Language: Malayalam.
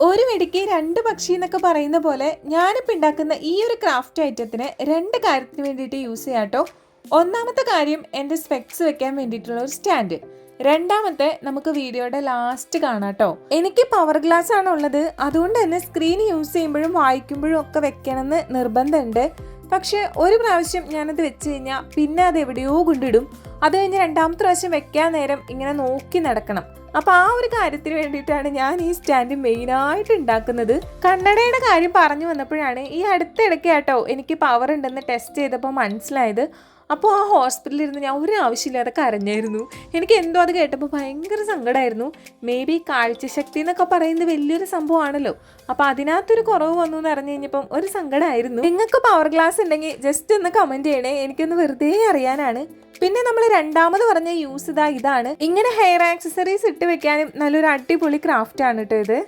ഒരു വെടിക്ക് രണ്ട് പക്ഷി എന്നൊക്കെ പറയുന്ന പോലെ ഞാനിപ്പോൾ ഉണ്ടാക്കുന്ന ഈ ഒരു ക്രാഫ്റ്റ് ഐറ്റത്തിന് രണ്ട് കാര്യത്തിന് വേണ്ടിയിട്ട് യൂസ് ചെയ്യാം കേട്ടോ. ഒന്നാമത്തെ കാര്യം എൻ്റെ സ്പെക്സ് വെക്കാൻ വേണ്ടിയിട്ടുള്ള ഒരു സ്റ്റാൻഡ്. രണ്ടാമത്തെ നമുക്ക് വീഡിയോയുടെ ലാസ്റ്റ് കാണാം കേട്ടോ. എനിക്ക് പവർ ഗ്ലാസ് ആണ് ഉള്ളത്, അതുകൊണ്ട് തന്നെ സ്ക്രീൻ യൂസ് ചെയ്യുമ്പോഴും വായിക്കുമ്പോഴും ഒക്കെ വെക്കണമെന്ന് നിർബന്ധമുണ്ട്. പക്ഷെ ഒരു പ്രാവശ്യം ഞാനത് വെച്ച് കഴിഞ്ഞാൽ പിന്നെ അത് എവിടെയോ കൊണ്ടിടും. അത് കഴിഞ്ഞ് രണ്ടാമത്തെ പ്രാവശ്യം വെക്കാൻ നേരം ഇങ്ങനെ നോക്കി നടക്കണം. അപ്പൊ ആ ഒരു കാര്യത്തിന് വേണ്ടിയിട്ടാണ് ഞാൻ ഈ സ്റ്റാൻഡ് മെയിനായിട്ട് ഉണ്ടാക്കുന്നത്. കണ്ണടയുടെ കാര്യം പറഞ്ഞു വന്നപ്പോഴാണ് ഈ അടുത്തിടയ്ക്ക് കേട്ടോ എനിക്ക് പവർ ഉണ്ടെന്ന് ടെസ്റ്റ് ചെയ്തപ്പോൾ മനസ്സിലായത്. അപ്പോൾ ആ ഹോസ്പിറ്റലിൽ ഇരുന്ന് ഞാൻ ഒരു ആവശ്യമില്ലാതെ കരഞ്ഞായിരുന്നു. എനിക്ക് എന്തോ അത് കേട്ടപ്പോൾ ഭയങ്കര സങ്കടമായിരുന്നു. മേ ബി കാഴ്ചശക്തി എന്നൊക്കെ പറയുന്നത് വലിയൊരു സംഭവമാണല്ലോ. അപ്പോൾ അതിനകത്തൊരു കുറവ് വന്നു എന്ന് അറിഞ്ഞു കഴിഞ്ഞപ്പം ഒരു സങ്കടമായിരുന്നു. നിങ്ങൾക്ക് പവർ ഗ്ലാസ് ഉണ്ടെങ്കിൽ ജസ്റ്റ് ഒന്ന് കമൻറ്റ് ചെയ്യണേ, എനിക്കൊന്ന് വെറുതെ അറിയാനാണ്. പിന്നെ നമ്മൾ രണ്ടാമത് പറഞ്ഞ യൂസ് ഇതാണ്. ഇങ്ങനെ ഹെയർ ആക്സസറീസ് ഇട്ട് വെക്കാനും നല്ലൊരു അടിപൊളി ക്രാഫ്റ്റ് ആണ് കേട്ടോ ഇത്.